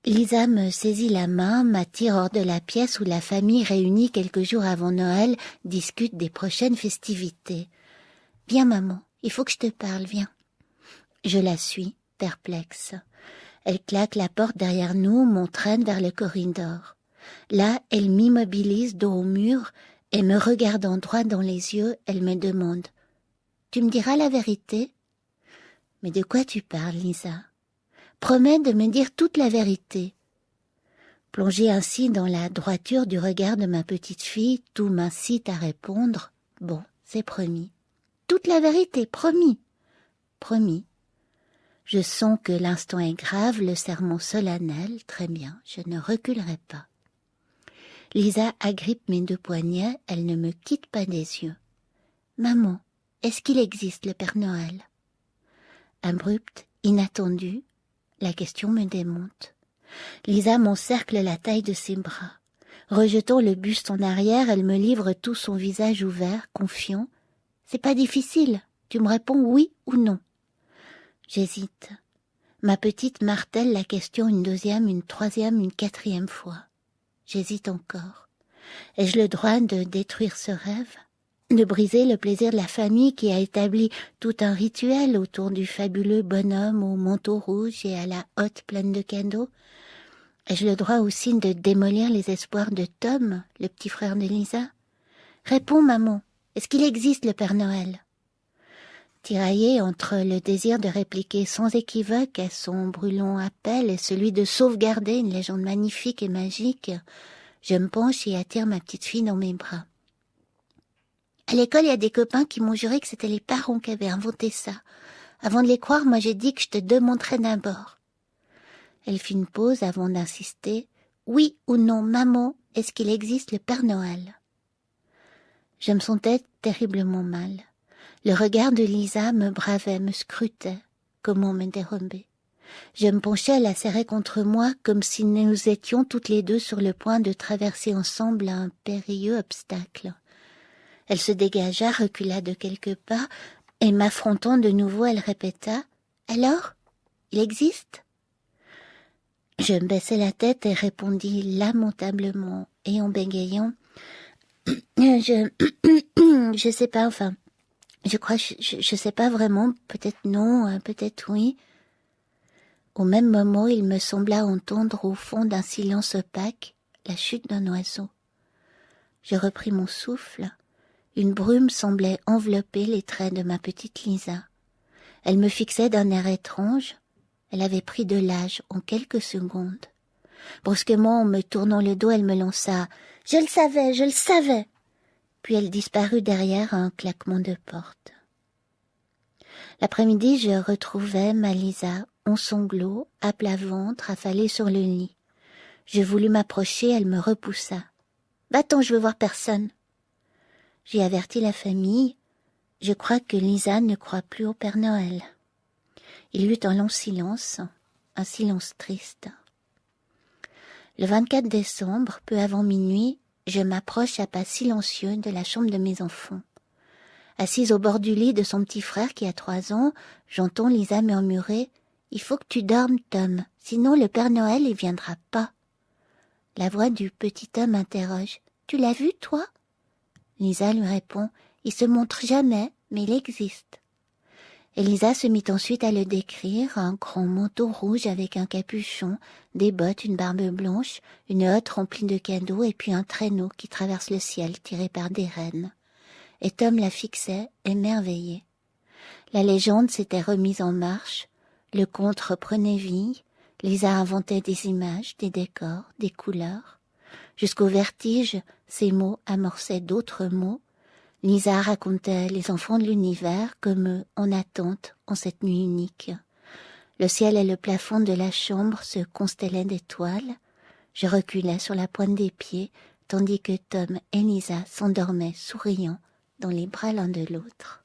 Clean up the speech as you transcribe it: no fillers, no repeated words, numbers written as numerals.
Lisa me saisit la main, m'attire hors de la pièce où la famille réunie quelques jours avant Noël discute des prochaines festivités. « Viens maman, il faut que je te parle, viens. » Je la suis, perplexe. Elle claque la porte derrière nous, m'entraîne vers le corridor. Là, elle m'immobilise dos au mur et me regardant droit dans les yeux, elle me demande « Tu me diras la vérité ?»« Mais de quoi tu parles, Lisa ? Promets de me dire toute la vérité. » Plongée ainsi dans la droiture du regard de ma petite fille, tout m'incite à répondre « Bon, c'est promis. » « Toute la vérité, promis. » « Promis. » Je sens que l'instant est grave, le serment solennel, très bien, je ne reculerai pas. Lisa agrippe mes deux poignets, elle ne me quitte pas des yeux. « Maman, est-ce qu'il existe le Père Noël ?» Abrupte, inattendue, la question me démonte. Lisa m'encercle la taille de ses bras. Rejetant le buste en arrière, elle me livre tout son visage ouvert, confiant. « C'est pas difficile, tu me réponds oui ou non. » J'hésite. Ma petite martèle la question une deuxième, une troisième, une quatrième fois. J'hésite encore. Ai-je le droit de détruire ce rêve ? De briser le plaisir de la famille qui a établi tout un rituel autour du fabuleux bonhomme au manteau rouge et à la hotte pleine de cadeaux ? Ai-je le droit aussi de démolir les espoirs de Tom, le petit frère de Lisa ? Réponds, maman, est-ce qu'il existe le Père Noël ? Tiraillée entre le désir de répliquer sans équivoque à son brûlant appel et celui de sauvegarder une légende magnifique et magique, je me penche et attire ma petite fille dans mes bras. À l'école, il y a des copains qui m'ont juré que c'était les parents qui avaient inventé ça. Avant de les croire, moi j'ai dit que je te demanderais d'abord. Elle fit une pause avant d'insister. Oui ou non, maman, est-ce qu'il existe le Père Noël ? Je me sentais terriblement mal. Le regard de Lisa me bravait, me scrutait. Comment me dérober ? Je me penchais, la serrait contre moi, comme si nous étions toutes les deux sur le point de traverser ensemble un périlleux obstacle. Elle se dégagea, recula de quelques pas, et m'affrontant de nouveau, elle répéta « Alors, il existe ?» Je me baissai la tête et répondis lamentablement et en bégayant « Je sais pas, enfin... » Je crois, je sais pas vraiment, peut-être non, peut-être oui. Au même moment, il me sembla entendre au fond d'un silence opaque la chute d'un oiseau. Je repris mon souffle. Une brume semblait envelopper les traits de ma petite Lisa. Elle me fixait d'un air étrange. Elle avait pris de l'âge en quelques secondes. Brusquement, en me tournant le dos, elle me lança « Je le savais, je le savais !» Puis elle disparut derrière un claquement de porte. L'après-midi, je retrouvais ma Lisa en sanglots, à plat ventre, affalée sur le lit. Je voulus m'approcher, elle me repoussa. « Va-t'en, je veux voir personne. » J'ai averti la famille. Je crois que Lisa ne croit plus au Père Noël. Il y eut un long silence, un silence triste. Le 24 décembre, peu avant minuit, je m'approche à pas silencieux de la chambre de mes enfants. Assise au bord du lit de son petit frère qui a 3 ans, j'entends Lisa murmurer « Il faut que tu dormes, Tom, sinon le Père Noël il viendra pas. » La voix du petit homme interroge « Tu l'as vu, toi ?» Lisa lui répond « Il se montre jamais, mais il existe. » Et Lisa se mit ensuite à le décrire, un grand manteau rouge avec un capuchon, des bottes, une barbe blanche, une hotte remplie de cadeaux et puis un traîneau qui traverse le ciel tiré par des rennes. Et Tom la fixait, émerveillé. La légende s'était remise en marche, le conte reprenait vie, Lisa inventait des images, des décors, des couleurs. Jusqu'au vertige, ces mots amorçaient d'autres mots. Lisa racontait les enfants de l'univers comme eux en attente en cette nuit unique. Le ciel et le plafond de la chambre se constellaient d'étoiles. Je reculais sur la pointe des pieds, tandis que Tom et Lisa s'endormaient souriants dans les bras l'un de l'autre.